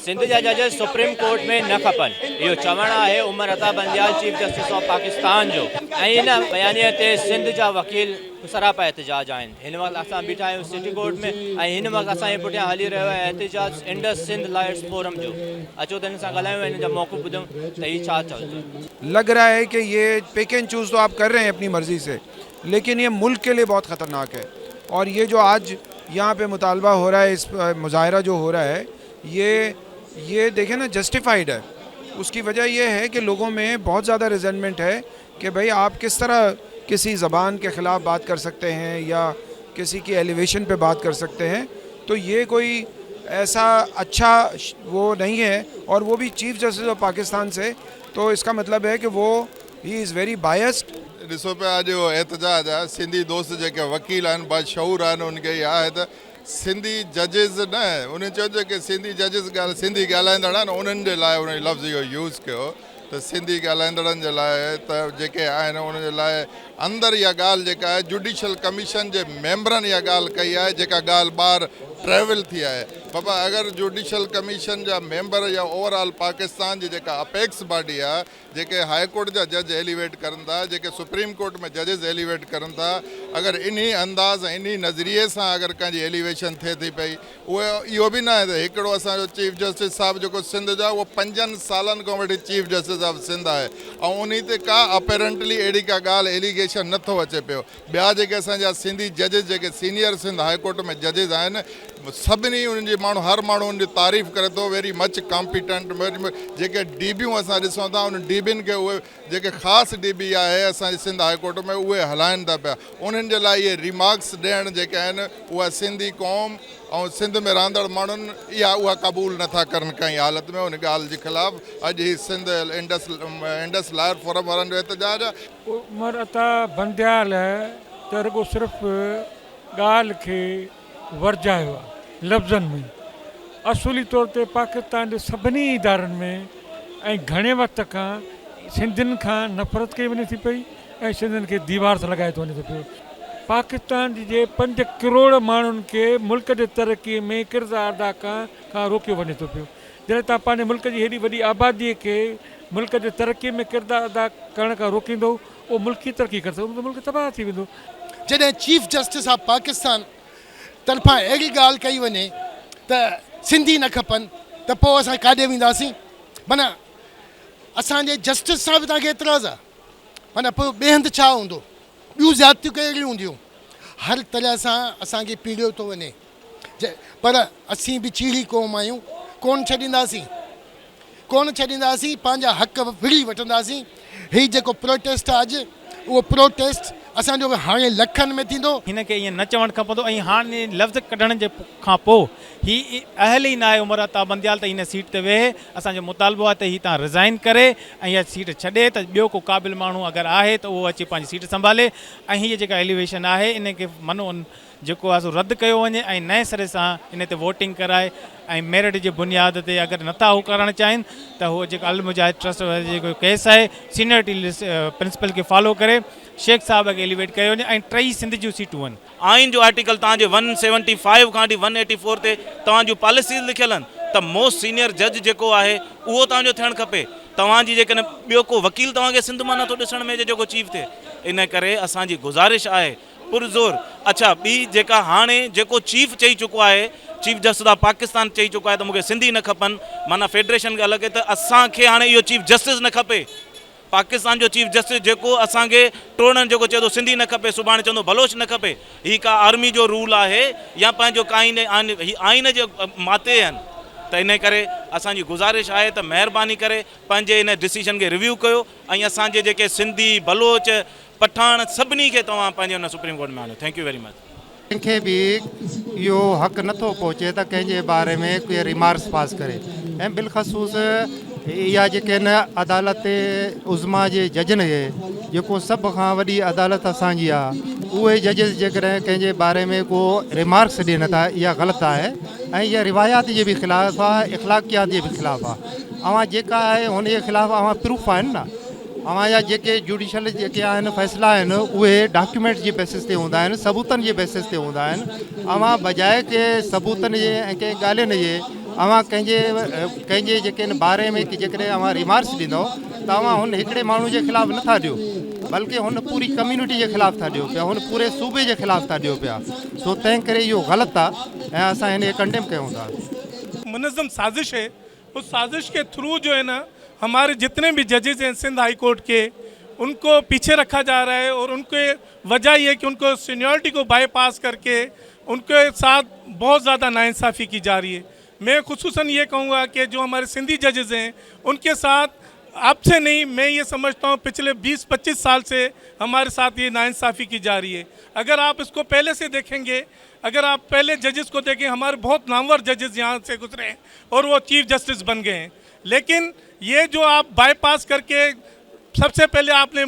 सिंध जा जजेस supreme court में न खपनि, इहो चवणु आहे Umar Ata Bandial chief justice of Pakistan जो। ऐं इन बयानीअ ते सिंध जा वकील सरापा एहतजाज आहिनि। हिन वक़्तु असां बीठा आहियूं सिटी कोर्ट में ऐं हिन वक़्तु असांजे पुठियां हली रहियो आहे एहतजाज इंडस सिंध लॉयर्स फोरम जो। अचो त हिन सां ॻाल्हायूं, हिन जा मौक़िफ़ ॿुधूं त हीउ छा चवंदो। लग रहा है कि ये पिक एंड चूज़ तो आप कर रहे हैं अपनी मर्ज़ी से, लेकिन ये मुल्क के लिए बहुत ख़तरनाक है। और ये जो आज यहाँ पे मुतालबा हो रहा है, इस मुजाहरा जो हो रहा है, ये देखें ना, जस्टिफाइड है। उसकी वजह यह है कि लोगों में बहुत ज़्यादा रिजेंटमेंट है कि भाई आप किस तरह किसी ज़बान के ख़िलाफ़ बात कर सकते हैं या किसी की एलिवेशन पे बात कर सकते हैं। तो ये कोई ऐसा अच्छा वो नहीं है, और वो भी चीफ जस्टिस ऑफ पाकिस्तान से, तो इसका मतलब है कि वो ही इज़ वेरी बायस्ड। ॾिसो पिया अॼु उहो एहतजाज आहे, सिंधी दोस्त जेके वकील आहिनि, बाशऊर आहिनि, उनखे इहा आहे त सिंधी जजिस न, उन चयो कि सिंधी जजिस सिंधी ॻाल्हाईंदड़ आहिनि, उन्हनि जे लाइ उन लफ़्ज़ इहो यूज़ कयो त सिंधी ॻाल्हाईंदड़नि जे लाइ त जेके आहिनि उन जे लाइ अंदरि इहा ॻाल्हि जेका आहे जुडिशल कमीशन जे मेंबरनि इहा ॻाल्हि कई आहे, जेका ॻाल्हि ॿाहिरि ट्रेवल थी आहे। बाबा अगर जुडिशल कमीशन जा मेंबर या ओवरऑल पाकिस्तान जी जेका अपेक्स बॉडी आहे, जेके हाई कोर्ट जा जज एलिवेट करनि था, जेके सुप्रीम कोर्ट में जजिस एलिवेट करनि था, अगर इन्ही अंदाज़ इन्ही नज़रिए सां अगर कंहिंजी एलिवेशन थिए थी पई, उहे इहो बि न आहे त हिकिड़ो असांजो चीफ जस्टिस साहिबु जेको सिंध जा, उहो 5 सालनि खां वठी चीफ जस्टिस ऑफ सिंध आहे, ऐं उन ते का अपेरेंटली अहिड़ी का ॻाल्हि एलिगेशन नथो अचे पियो। ॿिया जेके असांजा सिंधी जजिस जेके सीनियर सिंध हाई कोर्ट में जजिस आहिनि, सभिनी उन्हनि जी माण्हू हर माण्हू उनजी तारीफ़ करे थो, वेरी मच कॉम्पिटेंट। जेके डीबियूं असां ॾिसूं था, उन डीबियुनि खे उहे जेके ख़ासि डीबी आहे असांजे सिंध हाई कोर्ट में, उहे हलाइनि था पिया। उन्हनि जे लाइ इहे रिमार्क्स ॾियण जेके आहिनि, उहा सिंधी क़ौम ऐं सिंध में रहंदड़ माण्हुनि उहा क़बूल नथा करनि कंहिं हालत में। उन ॻाल्हि जे ख़िलाफ़ु अॼु ही सिंध इंडस लॉयर फोरम वारनि जो एहतजाज आहे। उमर अता बंदयाल त रुॻो सिर्फ़ु ॻाल्हि खे वर्जायो आहे लफ़्ज़नि में। असुली तौर ते पाकिस्तान जे सभिनी इदारनि में ऐं घणे वक़्त खां सिंधियुनि खां नफ़रत कई वञे थी पई ऐं सिंधियुनि खे दीवार सां लॻाए थो वञे थो पियो। पाकिस्तान जे 5 करोड़ माण्हुनि खे मुल्क जे तरक़ीअ में किरदारु अदा खां रोकियो वञे थो पियो। जॾहिं तव्हां पंहिंजे मुल्क जी हेॾी वॾी आबादीअ खे मुल्क जे तरक़ीअ में किरदारु अदा करण खां रोकींदो, उहो मुल्क कीअं तरक़ी करे सघंदो, मुल्क तबाह थी वेंदो। जॾहिं चीफ जस्टिस ऑफ पाकिस्तान तरफ़ां अहिड़ी ॻाल्हि कई वञे त सिंधी न खपनि, त पोइ असां काॾे वेंदासीं? माना असांजे जस्टिस सां बि तव्हांखे एतिराज़ु आहे, माना पोइ ॿिए हंधि छा हूंदो? ॿियूं ज़्यादतियूं कहिड़ियूं हूंदियूं? हर तरह सां असांखे पीड़ियो थो वञे, पर असीं बि चीड़ी क़ौम आहियूं, कोन छॾींदासीं, पंहिंजा हक़ विड़ी वठंदासीं। हीउ जेको प्रोटेस्ट आहे अॼु, उहो प्रोटेस्ट असांजो हाणे लखनि में थींदो। हिनखे ईअं न चवणु खपंदो, ऐं हाणे लफ़्ज़ कढण जे खां पोइ हीउ अहल ई न आहे उमर अता बंदयाल त हिन सीट ते वेहे। असांजो मुतालबो आहे त हीउ तव्हां रिज़ाइन करे ऐं इहा सीट छॾे, त ॿियो को क़ाबिल माण्हू अगरि आहे त उहो अची पंहिंजी सीट संभाले, ऐं हीअ जेका एलिवेशन आहे इनखे मनो जेको आहे सो रद्द कयो वञे ऐं नए सिरे सां इन ते वोटिंग कराए, ऐं मेरिट जे बुनियाद ते अगरि नथा हू करणु चाहिनि त उहो जेको अल मुजाहिद ट्रस्ट जेको केस आहे सीनियरिटी प्रिंसिपल खे फॉलो करे शेख साहब खे एलिवेट कयो वञे ऐं 3 सिंध जूं सीटूं आहिनि। आइन जो आर्टिकल तव्हांजे 175 खां वठी 184 ते तव्हांजूं पॉलिसीज़ लिखियल आहिनि त मोस्ट सीनियर जज जेको आहे उहो तव्हांजो थियणु खपे। तव्हांजी जेकॾहिं ॿियो को वकील तव्हांखे सिंध मां नथो ॾिसण में जेको चीफ थिए, इन करे असांजी गुज़ारिश आहे पुरज़ोर। अच्छा, ॿी जेका हाणे जेको चीफ चई चुको आहे, चीफ जस्टिस ऑफ पाकिस्तान चई चुको आहे त मूंखे सिंधी न खपनि, माना फेडरेशन खे अलॻि, त असांखे हाणे इहो चीफ जस्टिस न खपे। पाकिस्तान जो चीफ जस्टिस जेको असांखे टोड़नि जेको चए थो सिंधी न खपे, सुभाणे चवंदो बलोच न खपे, हीअ का आर्मी जो रूल आहे या पंहिंजो आइन जे माते आहिनि। त इन करे असांजी गुज़ारिश आहे त महिरबानी करे पंहिंजे इन डिसीजन खे रिव्यू कयो ऐं असांजे जेके सिंधी बलोच पठान सभिनी खे तव्हां पंहिंजे हुन सुप्रीम कोर्ट में आणियो। Thank U very much. कंहिंखे बि इहो हक़ नथो पहुचे त कंहिंजे बारे में कोई रिमार्क्स पास करे, ऐं बिलख़सूस इहा जेके आहिनि अदालत उज़मा जे जजनि खे, जेको सभ खां वॾी अदालत असांजी आहे, उहे जजिस जेकॾहिं कंहिंजे बारे में को रिमार्क्स ॾियनि था, इहा ग़लति आहे ऐं इहा रिवायात जे बि ख़िलाफ़ु आहे, इख़लाक़ियात जे बि ख़िलाफ़ु आहे। अवां जेका आहे हुन जे ख़िलाफ़ु अवां प्रूफ आहिनि न, अवां जा जेके जुडिशल जेके आहिनि फ़ैसिला आहिनि उहे डॉक्यूमेंट जे बेसिस ते हूंदा आहिनि, सबूतनि जे बेसिस ते हूंदा आहिनि। अवां बजाए के सबूतनि जे ऐं कंहिं ॻाल्हियुनि जे अवां कंहिंजे जेके बारे में कि जेकॾहिं अवां रिमार्क्स ॾींदव त अवां हुन हिकिड़े माण्हू जे ख़िलाफ़ु नथा ॾियो, बल्कि हुन पूरी कम्यूनिटी जे ख़िलाफ़ु था ॾियो पिया, हुन पूरे सूबे जे ख़िलाफ़ु था ॾियो पिया। सो तंहिं करे इहो ग़लति आहे ऐं असां हिन खे कंडेम कयूं था। मुनज़्ज़म साजिश है, उस साजिश के थ्रू जो है ना हमारे जितने भी जजेस हैं सिंध हाई कोर्ट के, उनको पीछे रखा जा रहा है और उनके वजह ये कि उनको सीनियरिटी को बाईपास करके उनके साथ बहुत ज़्यादा नाइंसाफ़ी की जा रही है। मैं खुसूसन ये कहूँगा कि जो हमारे सिंधी जजेस हैं उनके साथ अब से नहीं, मैं ये समझता हूँ पिछले 20-25 साल से हमारे साथ ये नाइंसाफ़ी की जा रही है। अगर आप इसको पहले से देखेंगे, अगर आप पहले जजेस को देखें, हमारे बहुत नामवर जजेस यहाँ से गुजरे हैं और वो चीफ जस्टिस बन गए हैं। लेकिन ये जो आप बाईपास करके, सबसे पहले आपने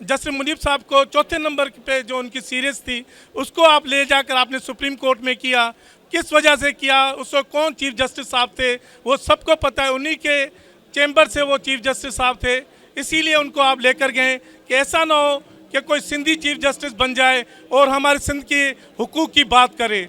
जस्टिस मुनीब साहब को चौथे नंबर पे जो उनकी सीरीज थी उसको आप ले जाकर आपने सुप्रीम कोर्ट में किया। किस वजह से किया, उसको कौन चीफ जस्टिस साहब थे वो सबको पता है, उन्हीं के चैम्बर से वो चीफ जस्टिस साहब थे। इसीलिए उनको आप लेकर गए कि ऐसा ना हो कि कोई सिंधी चीफ जस्टिस बन जाए और हमारे सिंध की हुकूक की बात करे।